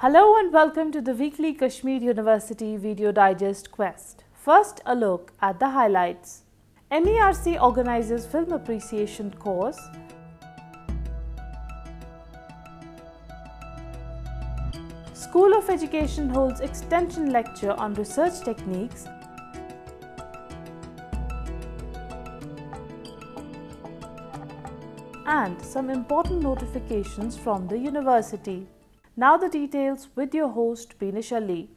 Hello and welcome to the weekly Kashmir University Video Digest Quest. First, a look at the highlights. MERC organizes film appreciation course. School of Education holds extension lecture on research techniques. And some important notifications from the university. Now the details with your host Binish Ali.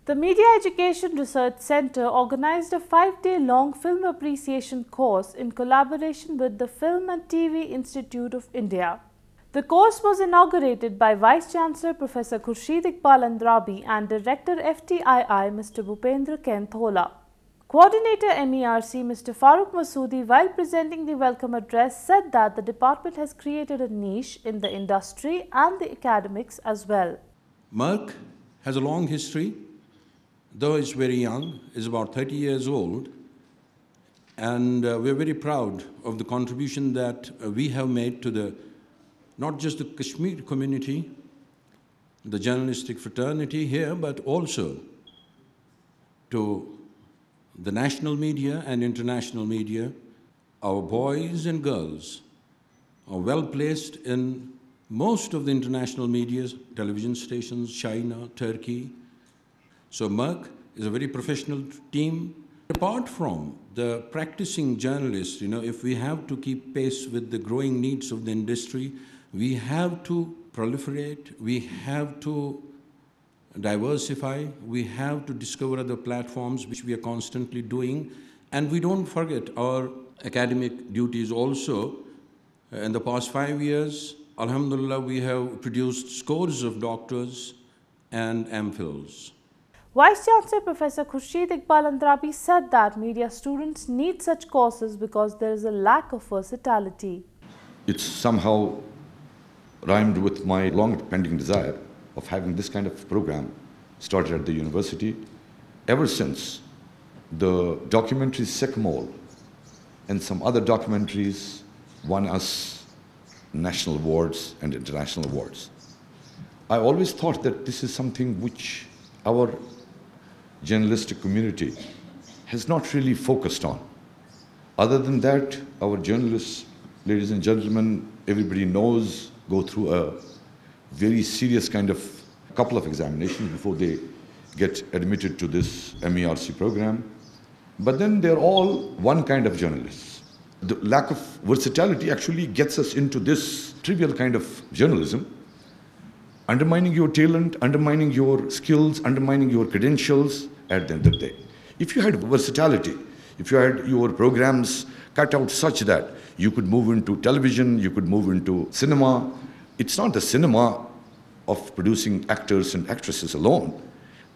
The Media Education Research Center organized a 5-day-long film appreciation course in collaboration with the Film and TV Institute of India. The course was inaugurated by Vice Chancellor Professor Khurshid Iqbal Andrabi and Director FTII Mr. Bhupendra Kenthola. Coordinator MERC Mr. Farooq Masoodi, while presenting the welcome address, said that the department has created a niche in the industry and the academics as well. MERC has a long history, though it's very young, is about 30 years old, and we're very proud of the contribution that we have made to not just the Kashmir community, the journalistic fraternity here, but also to the national media and international media. Our boys and girls are well placed in most of the international media, television stations, China, Turkey. So MERC is a very professional team. Apart from the practicing journalists, if we have to keep pace with the growing needs of the industry, we have to proliferate, we have to diversify, we have to discover other platforms, which we are constantly doing. And we don't forget our academic duties also. In the past 5 years, Alhamdulillah, we have produced scores of doctors and MPhils. Vice Chancellor Professor Khurshid Iqbal Andrabi said that media students need such courses because there is a lack of versatility. It's somehow rhymed with my long pending desire of having this kind of program started at the university. Ever since the documentary Sekmol and some other documentaries won us national awards and international awards, I always thought that this is something which our journalistic community has not really focused on. Other than that, our journalists, ladies and gentlemen, everybody knows, go through a very serious kind of couple of examinations before they get admitted to this MERC program. But then they're all one kind of journalists. The lack of versatility actually gets us into this trivial kind of journalism, undermining your talent, undermining your skills, undermining your credentials at the end of the day. If you had versatility, if you had your programs cut out such that you could move into television, you could move into cinema, it's not the cinema of producing actors and actresses alone.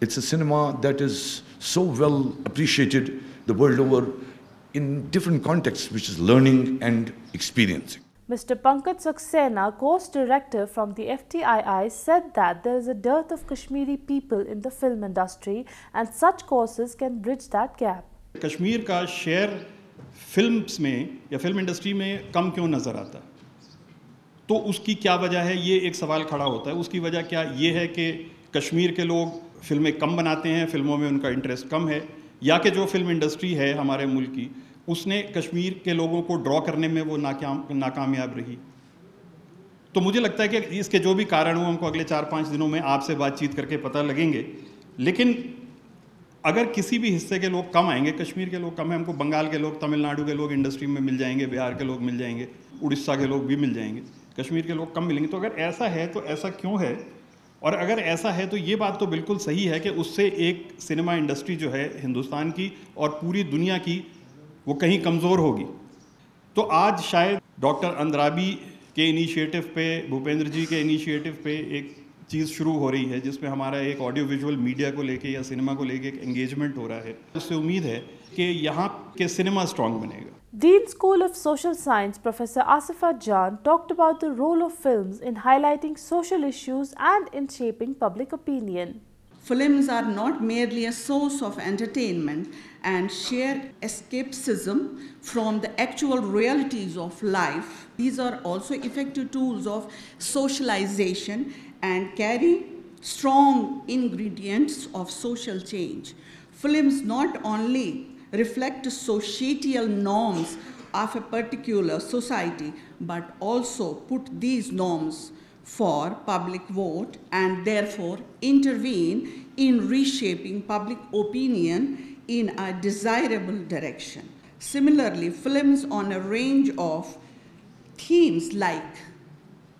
It's a cinema that is so well appreciated the world over in different contexts, which is learning and experiencing. Mr. Pankaj Saxena, course director from the FTII, said that there is a dearth of Kashmiri people in the film industry and such courses can bridge that gap. Kashmir का share films में या film industry में कम क्यों नज़र आता है, तो उसकी क्या वजह है, ये एक सवाल खड़ा होता है. उसकी वजह क्या ये है कि कश्मीर के लोग फिल्में कम बनाते हैं, फिल्मों में उनका इंटरेस्ट कम है, या कि जो फिल्म इंडस्ट्री है हमारे मुल्क की उसने कश्मीर के लोगों को ड्रॉ करने में वो नाकामयाब रही. तो मुझे लगता है कि इसके जो भी कारण हो हमको अगले 4-5 दिनों में आपसे बातचीत करके पता लगेंगे. लेकिन अगर किसी भी हिस्से के लोग कम आएंगे, कश्मीर के लोग कम हैं, हमको बंगाल के लोग, तमिलनाडु के लोग इंडस्ट्री में मिल जाएंगे, बिहार के लोग मिल जाएंगे, उड़ीसा के लोग भी मिल जाएंगे, कश्मीर के लोग कम मिलेंगे. तो अगर ऐसा है तो ऐसा क्यों है, और अगर ऐसा है तो ये बात तो बिल्कुल सही है कि उससे एक सिनेमा इंडस्ट्री जो है हिंदुस्तान की और पूरी दुनिया की वो कहीं कमज़ोर होगी. तो आज शायद डॉक्टर अंद्राबी के इनिशिएटिव पे, भूपेंद्र जी के इनिशिएटिव पे एक चीज़ शुरू हो रही है जिसमें हमारा एक ऑडियो विजुअल मीडिया को लेके या सिनेमा को लेके एक एंगेजमेंट हो रहा है. उससे उम्मीद है कि यहाँ के सिनेमा स्ट्रॉन्ग बनेगा. Dean School of Social Science Professor Asifa Jan talked about the role of films in highlighting social issues and in shaping public opinion. Films are not merely a source of entertainment and sheer escapism from the actual realities of life. These are also effective tools of socialization and carry strong ingredients of social change. Films not only reflect societal norms of a particular society, but also put these norms for public vote and therefore intervene in reshaping public opinion in a desirable direction. Similarly, films on a range of themes like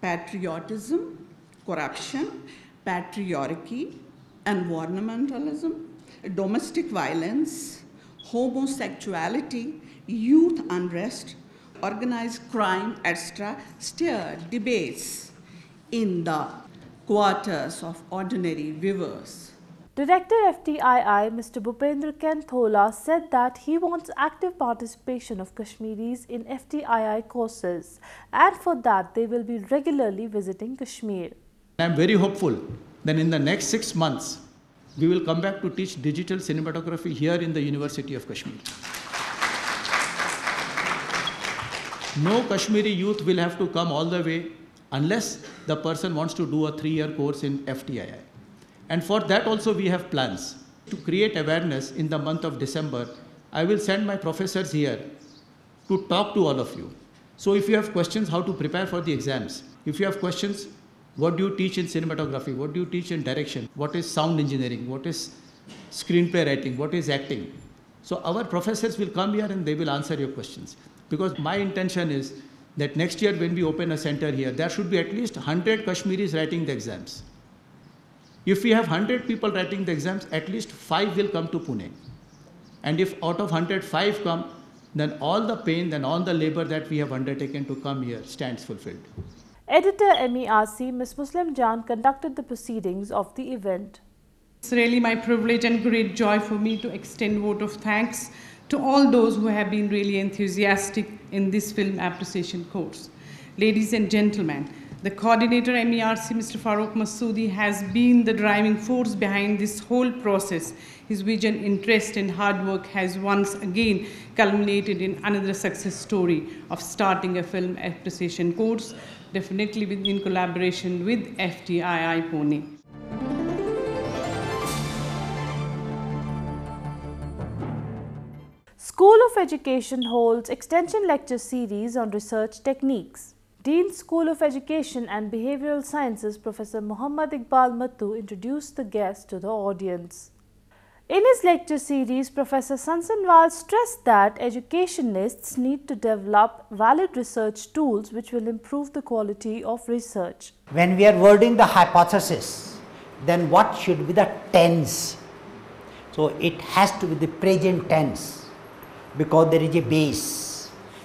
patriotism, corruption, patriarchy, environmentalism, domestic violence, homosexuality, youth unrest, organized crime, etc., stir debates in the quarters of ordinary viewers. Director FTII Mr. Bhupendra Kenthola said that he wants active participation of Kashmiris in FTII courses, and for that they will be regularly visiting Kashmir. I am very hopeful that in the next 6 months we will come back to teach digital cinematography here in the University of Kashmir. No Kashmiri youth will have to come all the way unless the person wants to do a 3-year course in FTII. And for that also we have plans to create awareness. In the month of December, I will send my professors here to talk to all of you. So if you have questions how to prepare for the exams, if you have questions, what do you teach in cinematography, what do you teach in direction, what is sound engineering, what is screenplay writing, what is acting. So our professors will come here and they will answer your questions. Because my intention is that next year when we open a center here, there should be at least 100 Kashmiris writing the exams. If we have 100 people writing the exams, at least 5 will come to Pune. And if out of 100, 5 come, then all the pain, then all the labor that we have undertaken to come here stands fulfilled. Editor MERC Ms. Muslim Jan conducted the proceedings of the event. It's really my privilege and great joy for me to extend a vote of thanks to all those who have been really enthusiastic in this film appreciation course. Ladies and gentlemen, the coordinator MERC, Mr. Farooq Masoodi, has been the driving force behind this whole process. His vision, interest and hard work has once again culminated in another success story of starting a film appreciation course, definitely in collaboration with FTII Pune. School of Education holds extension lecture series on research techniques. Dean School of Education and Behavioral Sciences Professor Muhammad Iqbal Mattu introduced the guests to the audience. In his lecture series, Professor Sansanwal stressed that educationists need to develop valid research tools which will improve the quality of research. When we are wording the hypothesis, then what should be the tense? So it has to be the present tense, because there is a base.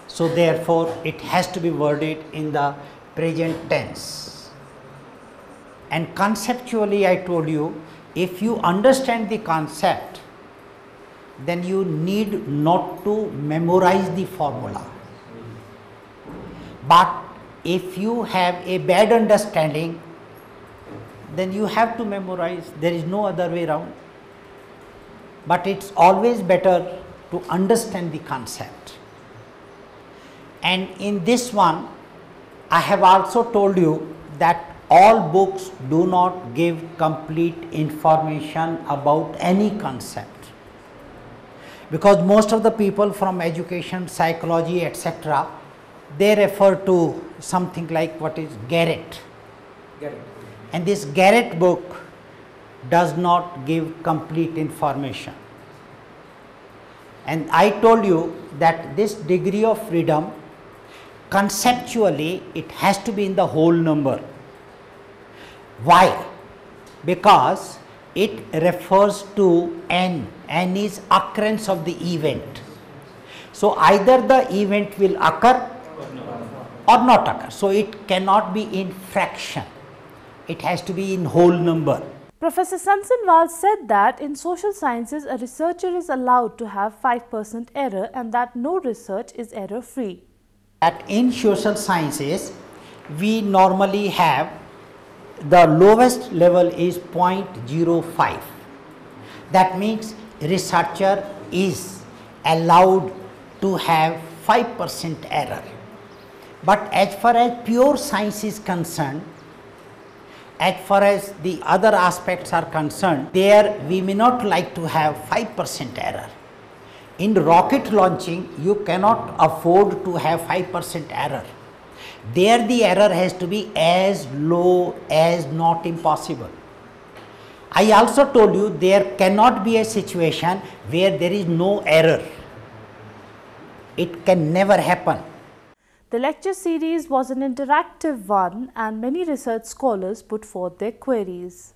So therefore it has to be worded in the present tense. And conceptually I told you, if you understand the concept, then you need not to memorize the formula. But if you have a bad understanding, then you have to memorize. There is no other way around. But it's always better to understand the concept. And in this one, I have also told you that all books do not give complete information about any concept, because most of the people from education, psychology, etc., they refer to something like what is Garrett. And this Garrett book does not give complete information. And I told you that this degree of freedom, conceptually it has to be in the whole number. Why? Because it refers to N. N is occurrence of the event. So either the event will occur or not occur. So it cannot be in fraction. It has to be in whole number. Professor Sansanwal said that in social sciences, a researcher is allowed to have 5% error and that no research is error-free. In social sciences, we normally have the lowest level is 0.05. That means researcher is allowed to have 5% error. But as far as pure science is concerned, as far as the other aspects are concerned, there we may not like to have 5% error. In rocket launching, you cannot afford to have 5% error. There the error has to be as low as not impossible. I also told you there cannot be a situation where there is no error. It can never happen. The lecture series was an interactive one and many research scholars put forth their queries.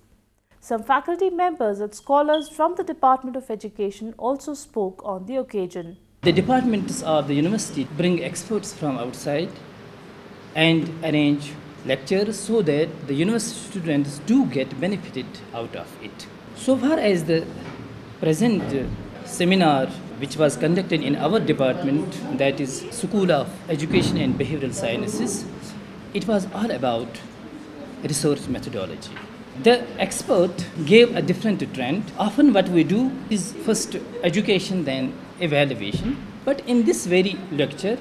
Some faculty members and scholars from the Department of Education also spoke on the occasion. The departments of the university bring experts from outside and arrange lectures so that the university students do get benefited out of it. So far as the present seminar which was conducted in our department, that is School of Education and Behavioral Sciences, it was all about research methodology. The expert gave a different trend. Often what we do is first education, then evaluation. But in this very lecture,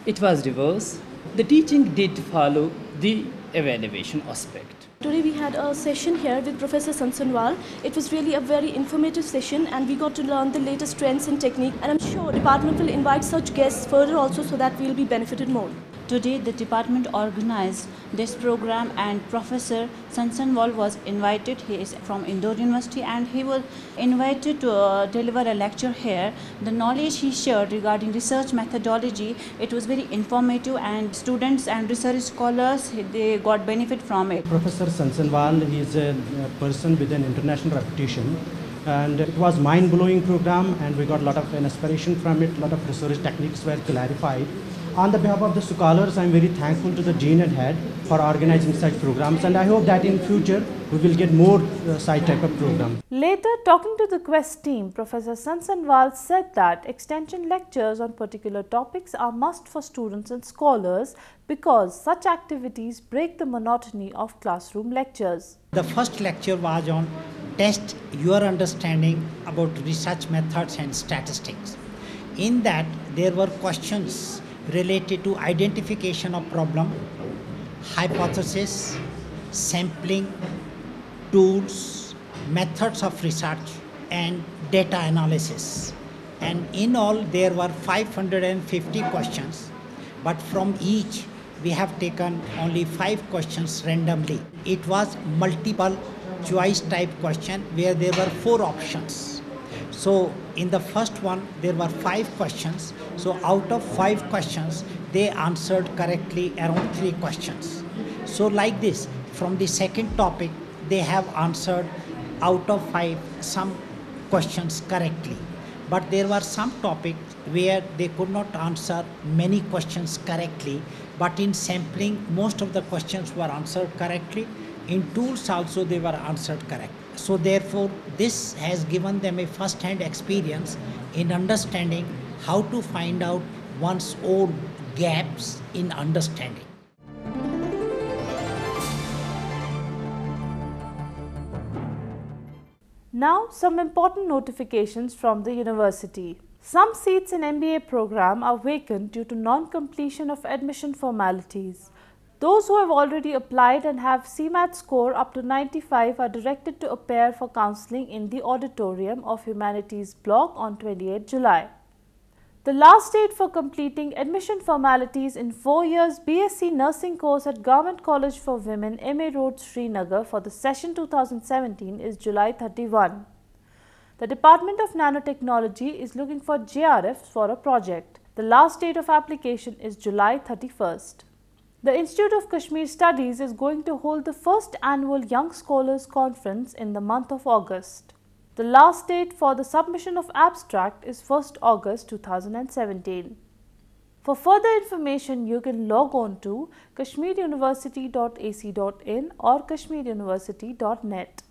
it was reverse. The teaching did follow the evaluation aspect. Today we had a session here with Professor Sansanwal. It was really a very informative session and we got to learn the latest trends and technique, and I'm sure department will invite such guests further also so that we'll be benefited more. Today the department organized this program and Professor Sansanwal was invited. He is from Indore University and he was invited to deliver a lecture here. The knowledge he shared regarding research methodology, it was very informative and students and research scholars, they got benefit from it. Professor Sansanwal is a person with an international reputation and it was mind-blowing program and we got a lot of inspiration from it. A lot of research techniques were clarified. On the behalf of the scholars, I am very thankful to the Dean and Head for organizing such programs, and I hope that in future we will get more such type of program. Later, talking to the Quest team, Professor Sansanwal said that extension lectures on particular topics are must for students and scholars because such activities break the monotony of classroom lectures. The first lecture was on test your understanding about research methods and statistics. In that, there were questions related to identification of problem, hypothesis, sampling, tools, methods of research and data analysis. And in all there were 550 questions, but from each we have taken only 5 questions randomly. It was multiple choice type question where there were 4 options. So in the first one there were 5 questions. So out of 5 questions they answered correctly around 3 questions. So like this, from the second topic they have answered out of 5 some questions correctly. But there were some topics where they could not answer many questions correctly, but in sampling most of the questions were answered correctly. In tools also they were answered correct. So therefore this has given them a first-hand experience in understanding how to find out one's own gaps in understanding. Now some important notifications from the university. Some seats in MBA program are vacant due to non-completion of admission formalities. Those who have already applied and have CMAT score up to 95 are directed to appear for counselling in the auditorium of Humanities Block on 28 July. The last date for completing admission formalities in 4 years BSc Nursing course at Government College for Women, MA Road, Srinagar for the session 2017 is July 31. The Department of Nanotechnology is looking for JRFs for a project. The last date of application is July 31st. The Institute of Kashmir Studies is going to hold the first annual Young Scholars Conference in the month of August. The last date for the submission of abstract is 1st August 2017. For further information, you can log on to kashmiruniversity.ac.in or kashmiruniversity.net.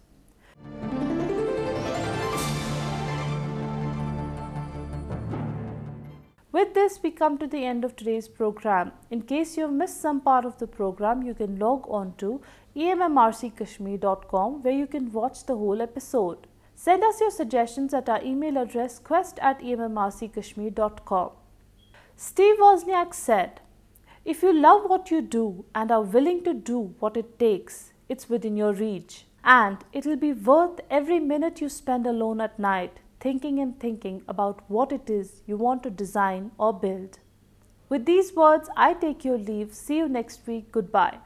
With this, we come to the end of today's program. In case you have missed some part of the program, you can log on to emmrckashmir.com, where you can watch the whole episode. Send us your suggestions at our email address quest@emmrckashmir.com. Steve Wozniak said, "If you love what you do and are willing to do what it takes, it's within your reach. And it'll be worth every minute you spend alone at night thinking and thinking about what it is you want to design or build." With these words, I take your leave. See you next week. Goodbye.